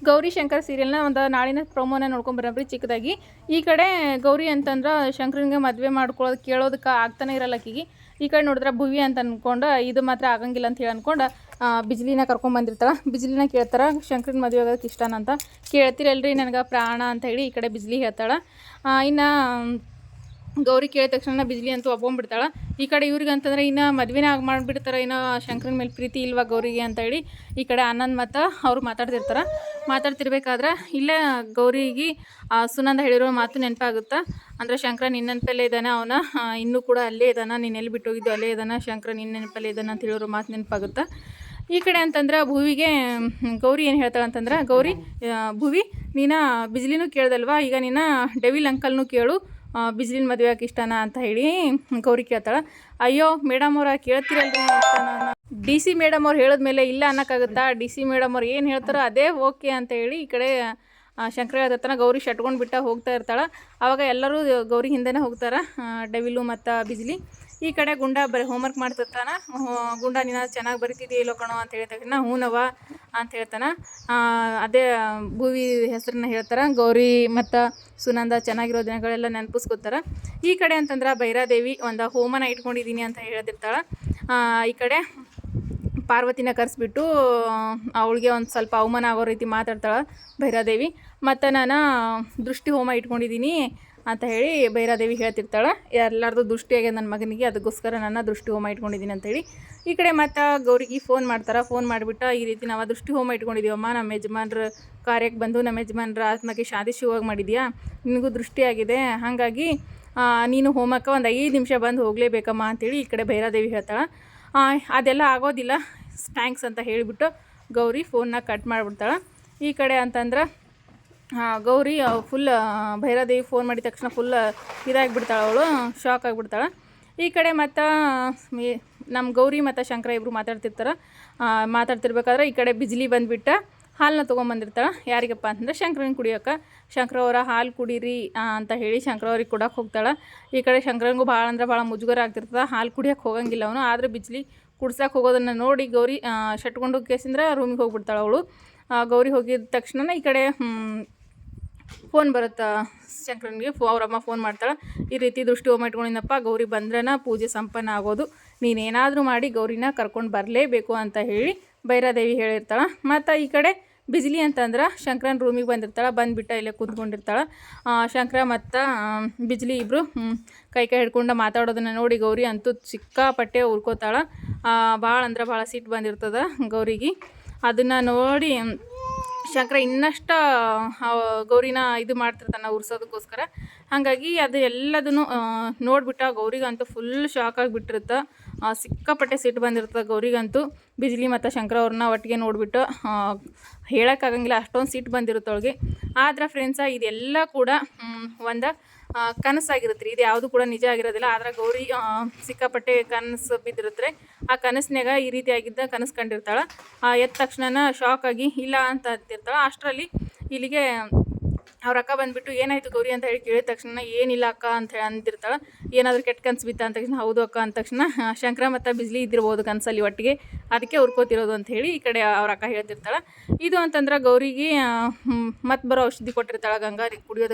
ಗೌರಿ ಶಂಕರ್ ಸೀರಿಯಲ್ನ ಒಂದು ನಾಳಿನ ಪ್ರೊಮೋನ ನೋಡ್ಕೊಂಬರ್ರಿ ಚಿಕ್ಕದಾಗಿ. ಈ ಕಡೆ ಗೌರಿ ಅಂತಂದ್ರೆ ಶಂಕರನಿಗೆ ಮದುವೆ ಮಾಡ್ಕೊಳ್ಳೋದು ಕೇಳೋದಕ್ಕೆ ಆಗ್ತಾನೆ ಇರಲ್ಲ ಆಕಿಗೆ. ಈ ಕಡೆ ನೋಡಿದ್ರೆ ಭುವಿ ಅಂತ ಅಂದ್ಕೊಂಡು ಇದು ಮಾತ್ರ ಆಗಂಗಿಲ್ಲ ಅಂತ ಹೇಳಿ ಅಂದ್ಕೊಂಡು ಬಿಜ್ಲಿನ ಕರ್ಕೊಂಬಂದಿರ್ತಾಳೆ. ಬಿಜ್ಲಿನ ಕೇಳ್ತಾರೆ ಶಂಕರನ ಮದುವೆ ಆಗೋದಕ್ಕೆ ಇಷ್ಟನಂತ. ಕೇಳ್ತಿರಲ್ರಿ ನನಗೆ ಪ್ರಾಣ ಅಂತ ಹೇಳಿ ಈ ಕಡೆ ಬಿಜ್ಲಿ ಹೇಳ್ತಾಳೆ. ಇನ್ನು ಗೌರಿ ಕೇಳಿದ ತಕ್ಷಣ ಬಿಜ್ಲಿ ಅಂತೂ ಒಪ್ಕೊಂಡ್ಬಿಡ್ತಾಳೆ. ಈ ಕಡೆ ಇವ್ರಿಗೆ ಅಂತಂದ್ರೆ ಇನ್ನು ಮದುವೆನ ಮಾಡಿಬಿಡ್ತಾರೆ, ಇನ್ನು ಶಂಕರನ ಮೇಲೆ ಪ್ರೀತಿ ಇಲ್ವಾ ಗೌರಿಗೆ ಅಂತ ಹೇಳಿ ಈ ಕಡೆ ಆನಂದ್ ಮತ್ತು ಅವ್ರು ಮಾತಾಡ್ತಿರ್ಬೇಕಾದ್ರೆ ಇಲ್ಲೇ ಗೌರಿಗೆ ಸುನಂದ ಹೇಳಿರೋ ಮಾತು ನೆನಪಾಗುತ್ತೆ. ಅಂದರೆ ಶಂಕರ ನಿನ್ನ ನೆನಪಲ್ಲೇ ಇದ್ದಾನೆ, ಅವನ ಇನ್ನೂ ಕೂಡ ಅಲ್ಲೇ ಇದ್ದಾನೆ, ನೀನು ಎಲ್ಲಿ ಬಿಟ್ಟು ಹೋಗಿದ್ದು ಅಲ್ಲೇ ಇದ್ದಾನೆ, ಶಂಕರ ನಿನ್ನ ನೆನಪಲ್ಲೇ ಇದ್ದಾನೆ ಅಂತ ಹೇಳಿರೋ ಮಾತು ನೆನಪಾಗುತ್ತೆ. ಈ ಕಡೆ ಅಂತಂದ್ರೆ ಭುವಿಗೆ ಗೌರಿ ಏನು ಹೇಳ್ತಾಳೆ ಅಂತಂದ್ರೆ, ಗೌರಿ ಭುವಿ ನೀನು ಬಿಜ್ಲಿನೂ ಕೇಳ್ದಲ್ವಾ, ಈಗ ನೀನು ಡೆವಿಲ್ ಅಂಕಲ್ನೂ ಕೇಳು ಬಿಜ್ಲಿನ ಮದುವೆ ಆಗಿ ಇಷ್ಟನ ಅಂತ ಹೇಳಿ ಗೌರಿ ಕೇಳ್ತಾಳೆ. ಅಯ್ಯೋ ಮೇಡಮ್ ಅವ್ರ ಕೇಳ್ತಿರಲ್ರಿ ಇಷ್ಟನ, ಡಿ ಸಿ ಮೇಡಮ್ ಅವ್ರು ಹೇಳಿದ್ಮೇಲೆ ಇಲ್ಲ ಅನ್ನೋಕ್ಕಾಗುತ್ತಾ, ಡಿ ಸಿ ಮೇಡಮ್ ಅವ್ರು ಏನು ಹೇಳ್ತಾರೋ ಅದೇ ಓಕೆ ಅಂತ ಹೇಳಿ ಈ ಕಡೆ ಶಂಕರ ಹೇಳ್ತಾನೆ. ಗೌರಿ ಶಟ್ಕೊಂಡು ಬಿಟ್ಟು ಹೋಗ್ತಾ ಇರ್ತಾಳೆ. ಆವಾಗ ಎಲ್ಲರೂ ಗೌರಿ ಹಿಂದೆನೇ ಹೋಗ್ತಾರೆ, ಡೆವಿಲು ಮತ್ತು ಬಿಜ್ಲಿ. ಈ ಕಡೆ ಗುಂಡ ಹೋಮ್ವರ್ಕ್ ಮಾಡ್ತಿರ್ತಾನೆ. ಗುಂಡ ನೀನು ಚೆನ್ನಾಗಿ ಬರಿತಿದ್ದೆ ಇಲ್ಲೋ ಕಣೋ ಅಂತ ಹೇಳ್ತಾನೆ. ಹೂನವ ಅಂತ ಹೇಳ್ತಾನೆ. ಅದೇ ಭುವಿ ಹೆಸರನ್ನ ಹೇಳ್ತಾರೆ. ಗೌರಿ ಮತ್ತು ಸುನಂದ ಚೆನ್ನಾಗಿರೋ ದಿನಗಳೆಲ್ಲ ನೆನಪಿಸ್ಕೊತಾರೆ. ಈ ಕಡೆ ಅಂತಂದ್ರೆ ಭೈರಾದೇವಿ ಒಂದು ಹೋಮನ ಇಟ್ಕೊಂಡಿದ್ದೀನಿ ಅಂತ ಹೇಳ್ತಿರ್ತಾಳೆ. ಈ ಕಡೆ ಪಾರ್ವತಿನ ಕರೆಸ್ಬಿಟ್ಟು ಅವಳಿಗೆ ಒಂದು ಸ್ವಲ್ಪ ಅವಮಾನ ಆಗೋ ರೀತಿ ಮಾತಾಡ್ತಾಳೆ ಭೈರಾದೇವಿ. ಮತ್ತು ನಾನು ದೃಷ್ಟಿ ಹೋಮ ಇಟ್ಕೊಂಡಿದ್ದೀನಿ ಅಂತ ಹೇಳಿ ಭೈರಾದೇವಿ ಹೇಳ್ತಿರ್ತಾಳೆ. ಎಲ್ಲರದು ದೃಷ್ಟಿಯಾಗೆ ನನ್ನ ಮಗನಿಗೆ, ಅದಕ್ಕೋಸ್ಕರ ನನ್ನ ದೃಷ್ಟಿ ಹೋಮ ಇಟ್ಕೊಂಡಿದ್ದೀನಿ ಅಂತೇಳಿ. ಈ ಕಡೆ ಮತ್ತು ಗೌರಿಗೆ ಫೋನ್ ಮಾಡ್ತಾರೆ. ಫೋನ್ ಮಾಡಿಬಿಟ್ಟು ಈ ರೀತಿ ನಾವು ದೃಷ್ಟಿ ಹೋಮ ಇಟ್ಕೊಂಡಿದ್ದೀವಮ್ಮ, ನಮ್ಮ ಯಜಮಾನ್ರ ಕಾರ್ಯಕ್ಕೆ ಬಂದು ನಮ್ಮ ಯಜಮಾನ್ರ ಆತ್ಮಕ್ಕೆ ಶಾಂತಿ ಶಿವವಾಗಿ ಮಾಡಿದ್ಯಾ, ನಿನಗೂ ದೃಷ್ಟಿಯಾಗಿದೆ, ಹಾಗಾಗಿ ನೀನು ಹೋಮಕ್ಕೆ ಒಂದು 5 ನಿಮಿಷ ಬಂದು ಹೋಗಲೇಬೇಕಮ್ಮ ಅಂತೇಳಿ ಈ ಕಡೆ ಭೈರಾದೇವಿ ಹೇಳ್ತಾಳೆ. ಅದೆಲ್ಲ ಆಗೋದಿಲ್ಲ ಥ್ಯಾಂಕ್ಸ್ ಅಂತ ಹೇಳಿಬಿಟ್ಟು ಗೌರಿ ಫೋನ್ನ ಕಟ್ ಮಾಡಿಬಿಡ್ತಾಳೆ. ಈ ಕಡೆ ಅಂತಂದ್ರೆ ಗೌರಿ ಫುಲ್ ಭೈರಾದೇವಿ ಫೋನ್ ಮಾಡಿದ ತಕ್ಷಣ ಫುಲ್ ಇದಾಗಿಬಿಡ್ತಾಳೆ, ಅವಳು ಶಾಕ್ ಆಗಿಬಿಡ್ತಾಳೆ. ಈ ಕಡೆ ಮತ್ತು ನಮ್ಮ ಗೌರಿ ಮತ್ತು ಶಂಕರ ಇಬ್ಬರು ಮಾತಾಡ್ತಿರ್ಬೇಕಾದ್ರೆ ಈ ಕಡೆ ಬಿಜ್ಲಿ ಬಂದುಬಿಟ್ಟು ಹಾಲನ್ನ ತೊಗೊಂಬಂದಿರ್ತಾಳೆ. ಯಾರಿಗಪ್ಪ ಅಂತಂದ್ರೆ ಶಂಕರನ ಕುಡಿಯೋಕೆ. ಶಂಕರ ಅವರ ಹಾಲು ಕುಡೀರಿ ಅಂತ ಹೇಳಿ ಶಂಕರ ಅವ್ರಿಗೆ ಕೊಡೋಕೆ ಹೋಗ್ತಾಳೆ. ಈ ಕಡೆ ಶಂಕರನಿಗೂ ಭಾಳ ಅಂದ್ರೆ ಭಾಳ ಮುಜುಗರ ಆಗ್ತಿರ್ತದೆ, ಹಾಲು ಕುಡಿಯೋಕೆ ಹೋಗಂಗಿಲ್ಲ ಅವನು. ಆದರೆ ಬಿಜ್ಲಿ ಕುಡ್ಸಕ್ಕೆ ಹೋಗೋದನ್ನು ನೋಡಿ ಗೌರಿ ಶಟ್ಕೊಂಡು ಕೇಸಿಂದ್ರೆ ರೂಮಿಗೆ ಹೋಗ್ಬಿಡ್ತಾಳೆ ಅವಳು. ಗೌರಿ ಹೋಗಿದ ತಕ್ಷಣ ಈ ಕಡೆ ಫೋನ್ ಬರುತ್ತೆ ಶಂಕರನಿಗೆ. ಅವರಮ್ಮ ಫೋನ್ ಮಾಡ್ತಾಳೆ, ಈ ರೀತಿ ದೃಷ್ಟಿ ಹೋಮ ಇಟ್ಕೊಂಡಿದ್ದಪ್ಪ, ಗೌರಿ ಬಂದ್ರನ ಪೂಜೆ ಸಂಪನ್ನ ಆಗೋದು, ನೀನೇನಾದರೂ ಮಾಡಿ ಗೌರಿನ ಕರ್ಕೊಂಡು ಬರಲೇಬೇಕು ಅಂತ ಹೇಳಿ ಭೈರಾದೇವಿ ಹೇಳಿರ್ತಾಳೆ. ಮತ್ತು ಈ ಕಡೆ ಬಿಜ್ಲಿ ಅಂತಂದ್ರೆ ಶಂಕರನ ರೂಮಿಗೆ ಬಂದಿರ್ತಾಳೆ. ಬಂದುಬಿಟ್ಟು ಇಲ್ಲೇ ಕೂತ್ಕೊಂಡಿರ್ತಾಳೆ. ಶಂಕರ ಮತ್ತು ಬಿಜ್ಲಿ ಇಬ್ಬರು ಕೈ ಹಿಡ್ಕೊಂಡು ಮಾತಾಡೋದನ್ನು ನೋಡಿ ಗೌರಿ ಅಂತೂ ಸಿಕ್ಕಾಪಟ್ಟೆ ಉರ್ಕೋತಾಳೆ. ಭಾಳ ಅಂದ್ರೆ ಭಾಳ ಸಿಟ್ಟು ಬಂದಿರ್ತದೆ ಗೌರಿಗೆ. ಅದನ್ನು ನೋಡಿ ಶಂಕರ ಇನ್ನಷ್ಟು ಗೌರಿನ ಇದು ಮಾಡ್ತಿರ್ತಾನೆ ಉರ್ಸೋದಕ್ಕೋಸ್ಕರ. ಹಾಗಾಗಿ ಅದು ಎಲ್ಲದನ್ನು ನೋಡಿಬಿಟ್ಟು ಗೌರಿಗಂತೂ ಫುಲ್ ಶಾಕ್ ಆಗಿಬಿಟ್ಟಿರುತ್ತೆ. ಸಿಕ್ಕಾಪಟ್ಟೆ ಸಿಟ್ಟು ಬಂದಿರ್ತದೆ ಗೌರಿಗಂತೂ. ಬಿಜ್ಲಿ ಮತ್ತು ಶಂಕರ ಅವ್ರನ್ನ ಒಟ್ಟಿಗೆ ನೋಡಿಬಿಟ್ಟು ಹೇಳೋಕ್ಕಾಗಂಗಿಲ್ಲ, ಅಷ್ಟೊಂದು ಸಿಟ್ಟು ಬಂದಿರುತ್ತೆ ಅವಳಿಗೆ. ಆದರೆ ಫ್ರೆಂಡ್ಸ ಇದೆಲ್ಲ ಕೂಡ ಒಂದು ಕನಸಾಗಿರುತ್ತೆ ರೀ, ಇದು ಯಾವುದು ಕೂಡ ನಿಜ ಆಗಿರೋದಿಲ್ಲ. ಆದರೆ ಗೌರಿ ಸಿಕ್ಕಾಪಟ್ಟೆ ಕನಸು ಬಿದ್ದಿರುತ್ತೆ. ಆ ಕನಸಿನಾಗ ಈ ರೀತಿ ಆಗಿದ್ದ ಕನಸು ಕಂಡಿರ್ತಾಳೆ. ಎದ್ದ ತಕ್ಷಣ ಶಾಕ್ ಆಗಿ ಇಲ್ಲ ಅಂತ ಅಂತಿರ್ತಾಳೆ. ಅಷ್ಟರಲ್ಲಿ ಇಲ್ಲಿಗೆ ಅವ್ರ ಅಕ್ಕ ಬಂದುಬಿಟ್ಟು ಏನಾಯಿತು ಗೌರಿ ಅಂತ ಹೇಳಿ ಕೇಳಿದ ತಕ್ಷಣ ಏನಿಲ್ಲ ಅಕ್ಕ ಅಂತ ಹೇಳಿ ಅಂತಿರ್ತಾಳೆ. ಏನಾದರೂ ಕೆಟ್ಟ ಕನಸು ಬಿತ್ತ ಅಂತ ತಕ್ಷಣ ಹೌದು ಅಕ್ಕ ಅಂದ ತಕ್ಷಣ ಶಂಕರ ಮತ್ತು ಬಿಜ್ಲಿ ಇದ್ದಿರ್ಬೋದು ಕನಸಲ್ಲಿ ಒಟ್ಟಿಗೆ, ಅದಕ್ಕೆ ಉರ್ಕೋತಿರೋದು ಅಂತ ಹೇಳಿ ಈ ಕಡೆ ಅವ್ರ ಅಕ್ಕ ಹೇಳ್ತಿರ್ತಾಳೆ. ಇದು ಅಂತಂದ್ರೆ ಗೌರಿಗೆ ಮತ್ತೆ ಬರೋ ಔಷಧಿ ಕೊಟ್ಟಿರ್ತಾಳೆ ಗಂಗಾರಿ ಕುಡಿಯೋದು.